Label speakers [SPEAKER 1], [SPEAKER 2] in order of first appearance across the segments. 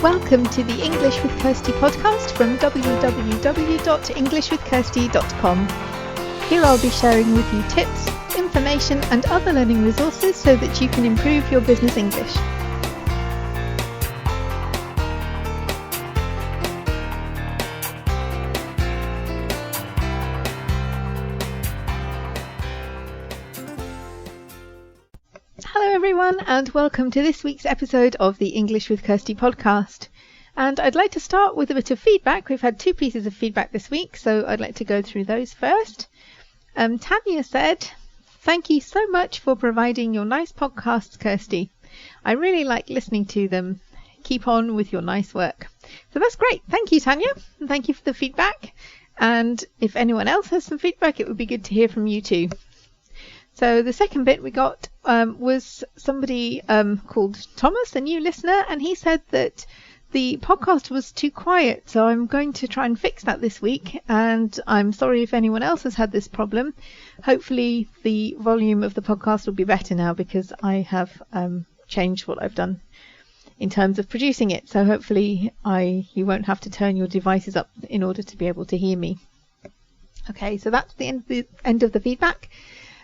[SPEAKER 1] Welcome to the English with Kirsty podcast from www.englishwithkirsty.com. Here I'll be sharing with you tips, information and other learning resources so that you can improve your business English. Hello everyone and welcome to this week's episode of the English with Kirsty podcast. And I'd like to start with a bit of feedback. We've had 2 pieces of feedback this week, so I'd like to go through those first. Tanya said, "Thank you so much for providing your nice podcasts, Kirsty. I really like listening to them. Keep on with your nice work." So that's great. Thank you, Tanya. And thank you for the feedback. And if anyone else has some feedback, it would be good to hear from you too. So the second bit we got was somebody called Thomas, a new listener, and he said that the podcast was too quiet, so I'm going to try and fix that this week, and I'm sorry if anyone else has had this problem. Hopefully the volume of the podcast will be better now because I have changed what I've done in terms of producing it, so hopefully you won't have to turn your devices up in order to be able to hear me. Okay, so that's the end of the feedback.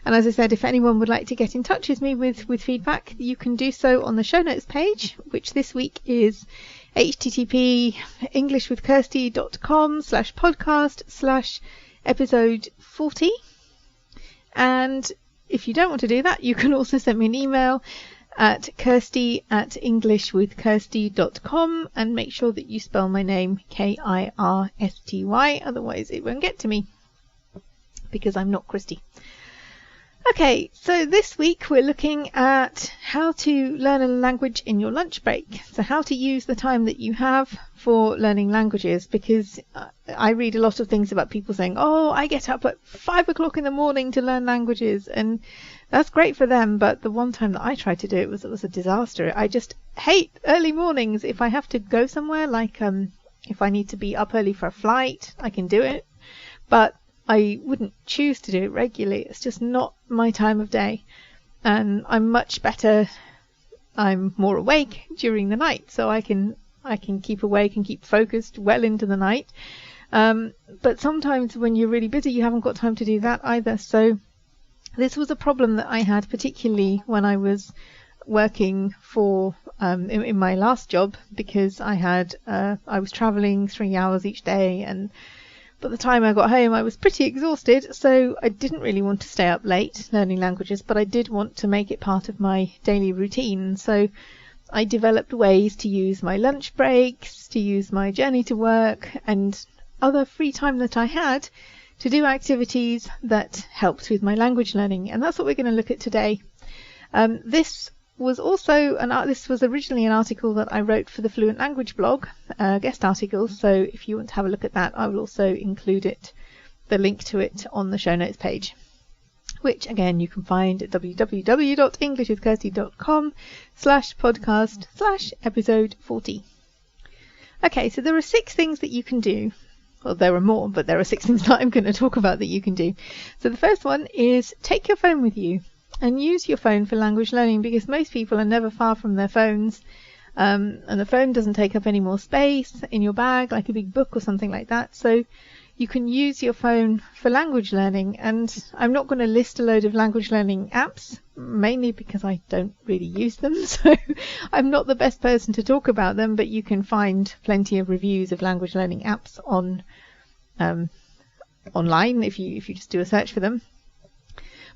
[SPEAKER 1] And as I said, if anyone would like to get in touch with me with feedback, you can do so on the show notes page, which this week is http://englishwithkirsty.com/podcast/episode 40. And if you don't want to do that, you can also send me an email at kirsty@englishwithkirsty.com and make sure that you spell my name Kirsty, otherwise it won't get to me because I'm not Kirsty. Okay, so this week we're looking at how to learn a language in your lunch break. So how to use the time that you have for learning languages, because I read a lot of things about people saying, oh, I get up at 5 o'clock in the morning to learn languages, and that's great for them, but the one time that I tried to do it was a disaster. I just hate early mornings. If I have to go somewhere, like if I need to be up early for a flight, I can do it, but I wouldn't choose to do it regularly. It's just not my time of day, and I'm much better. I'm more awake during the night, so I can keep awake and keep focused well into the night. But sometimes when you're really busy, you haven't got time to do that either. So this was a problem that I had, particularly when I was working for in my last job, because I was traveling 3 hours each day, and by the time I got home, I was pretty exhausted, so I didn't really want to stay up late learning languages, but I did want to make it part of my daily routine. So I developed ways to use my lunch breaks, to use my journey to work, and other free time that I had to do activities that helped with my language learning. And that's what we're going to look at today. This was originally an article that I wrote for the Fluent Language blog, guest article, so if you want to have a look at that, I will also include the link to it on the show notes page, which again you can find at www.englishwithkirsty.com/podcast/episode 40. Okay, so there are 6 things that you can do. Well, there are more, but there are 6 things that I'm going to talk about that you can do. So the first one is take your phone with you. And use your phone for language learning, because most people are never far from their phones, and the phone doesn't take up any more space in your bag like a big book or something like that. So you can use your phone for language learning, and I'm not going to list a load of language learning apps, mainly because I don't really use them, so I'm not the best person to talk about them, but you can find plenty of reviews of language learning apps online if you just do a search for them.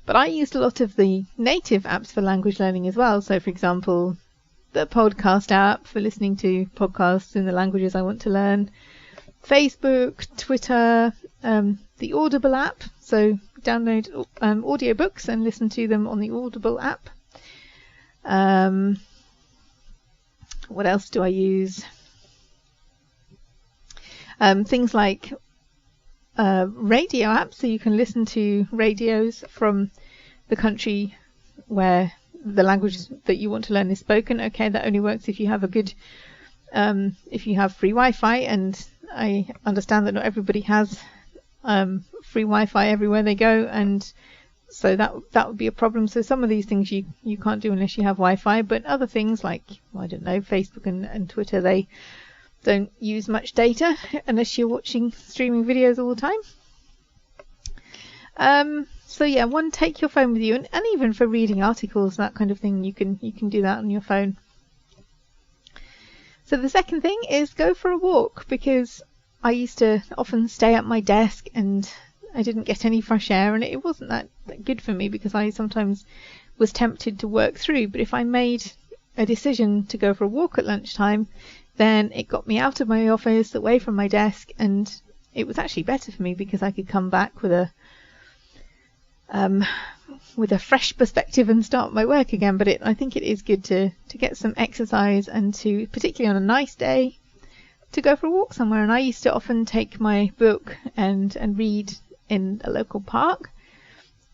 [SPEAKER 1] But I used a lot of the native apps for language learning as well. So, for example, the podcast app for listening to podcasts in the languages I want to learn, Facebook, Twitter, the Audible app. So download audiobooks and listen to them on the Audible app. What else do I use? Things like radio apps, so you can listen to radios from the country where the language that you want to learn is spoken. Okay, that only works if you have if you have free Wi-Fi, and I understand that not everybody has free Wi-Fi everywhere they go, and So that would be a problem. So some of these things you can't do unless you have Wi-Fi, but other things like, I don't know, Facebook and Twitter, they don't use much data unless you're watching streaming videos all the time. So yeah, take your phone with you, and even for reading articles, that kind of thing, you can do that on your phone. So the second thing is go for a walk, because I used to often stay at my desk and I didn't get any fresh air, and it wasn't that good for me because I sometimes was tempted to work through. But if I made a decision to go for a walk at lunchtime, then it got me out of my office, away from my desk, and it was actually better for me because I could come back with a fresh perspective and start my work again. But I think it is good to get some exercise, and to, particularly on a nice day, to go for a walk somewhere. And I used to often take my book and read in a local park,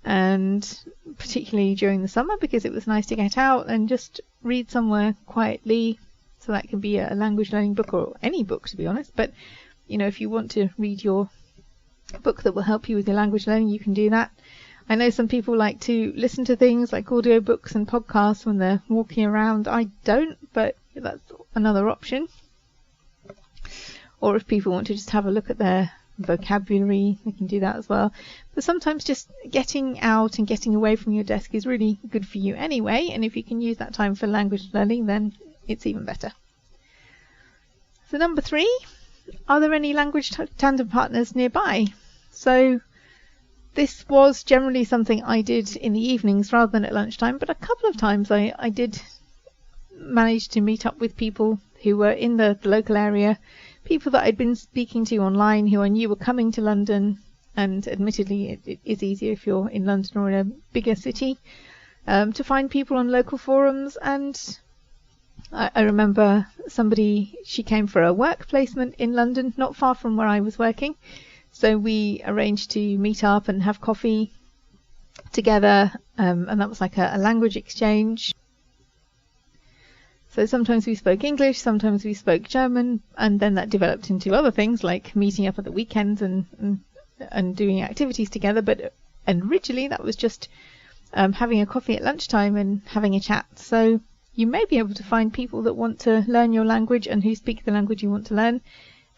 [SPEAKER 1] and particularly during the summer, because it was nice to get out and just read somewhere quietly. So that can be a language learning book, or any book, to be honest. But if you want to read your book that will help you with your language learning, you can do that. I know some people like to listen to things like audiobooks and podcasts when they're walking around. I don't, but that's another option. Or if people want to just have a look at their vocabulary, they can do that as well. But sometimes just getting out and getting away from your desk is really good for you anyway, and if you can use that time for language learning, then it's even better. So number 3, are there any language tandem partners nearby? So this was generally something I did in the evenings rather than at lunchtime, but a couple of times I did manage to meet up with people who were in the local area, people that I'd been speaking to online who I knew were coming to London. And admittedly, it is easier if you're in London or in a bigger city to find people on local forums. And I remember she came for a work placement in London, not far from where I was working. So we arranged to meet up and have coffee together, and that was like a language exchange. So sometimes we spoke English, sometimes we spoke German, and then that developed into other things like meeting up at the weekends and doing activities together. But originally that was just having a coffee at lunchtime and having a chat. So you may be able to find people that want to learn your language and who speak the language you want to learn,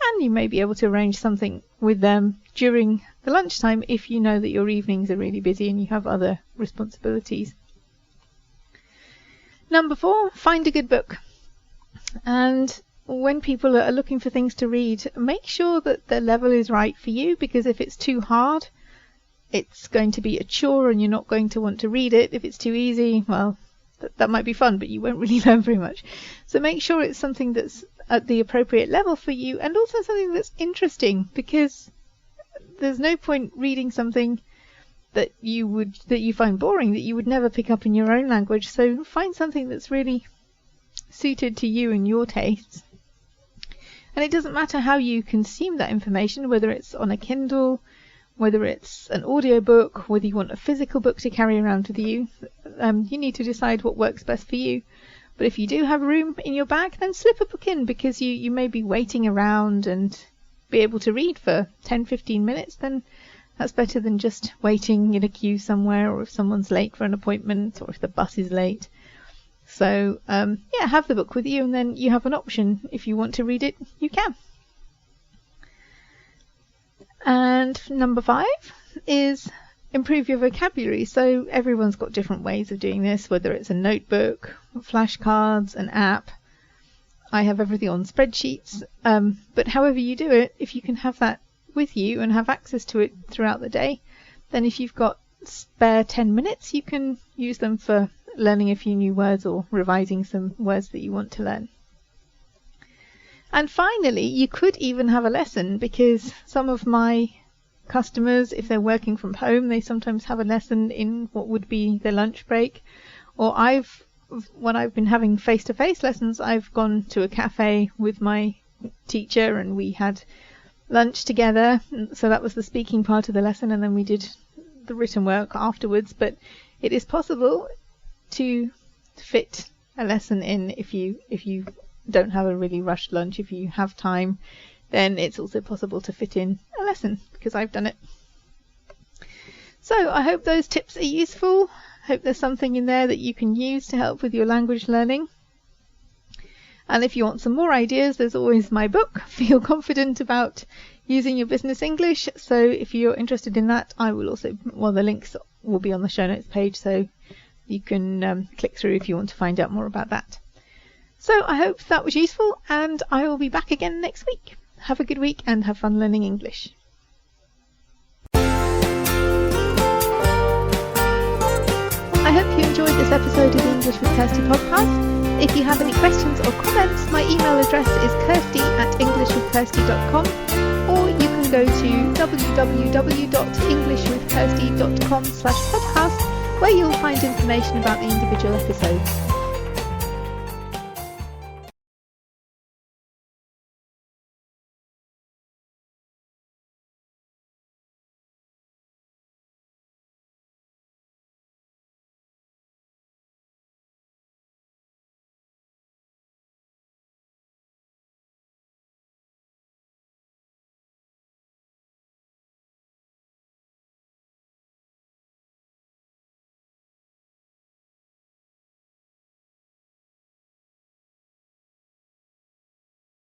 [SPEAKER 1] and you may be able to arrange something with them during the lunchtime if you know that your evenings are really busy and you have other responsibilities. Number 4, find a good book. And when people are looking for things to read, make sure that the level is right for you, because if it's too hard, it's going to be a chore and you're not going to want to read it. If it's too easy, well, that might be fun, but you won't really learn very much. So make sure it's something that's at the appropriate level for you, and also something that's interesting, because there's no point reading something that you find boring, that you would never pick up in your own language. So find something that's really suited to you and your tastes. And it doesn't matter how you consume that information, whether it's on a Kindle, whether it's an audiobook, whether you want a physical book to carry around with you. You need to decide what works best for you. But if you do have room in your bag, then slip a book in, because you may be waiting around and be able to read for 10-15 minutes. Then that's better than just waiting in a queue somewhere, or if someone's late for an appointment, or if the bus is late. So have the book with you, and then you have an option. If you want to read it, you can. And number 5 is improve your vocabulary. So everyone's got different ways of doing this, whether it's a notebook, flashcards, an app. I have everything on spreadsheets. But however you do it, if you can have that with you and have access to it throughout the day, then if you've got spare 10 minutes, you can use them for learning a few new words or revising some words that you want to learn. And finally, you could even have a lesson, because some of my customers, if they're working from home, they sometimes have a lesson in what would be their lunch break. Or when I've been having face-to-face lessons, I've gone to a cafe with my teacher and we had lunch together. So that was the speaking part of the lesson, and then we did the written work afterwards. But it is possible to fit a lesson in if you don't have a really rushed lunch. If you have time, then it's also possible to fit in a lesson, because I've done it. So I hope those tips are useful. Hope there's something in there that you can use to help with your language learning. And if you want some more ideas, there's always my book, Feel Confident About Using Your Business English. So if you're interested in that, I will also, well, the links will be on the show notes page, so you can click through if you want to find out more about that. So I hope that was useful, and I will be back again next week. Have a good week and have fun learning English. I hope you enjoyed this episode of the English with Kirsty podcast. If you have any questions or comments, my email address is kirsty@englishwithkirsty.com, or you can go to www.englishwithkirsty.com/podcast, where you'll find information about the individual episodes.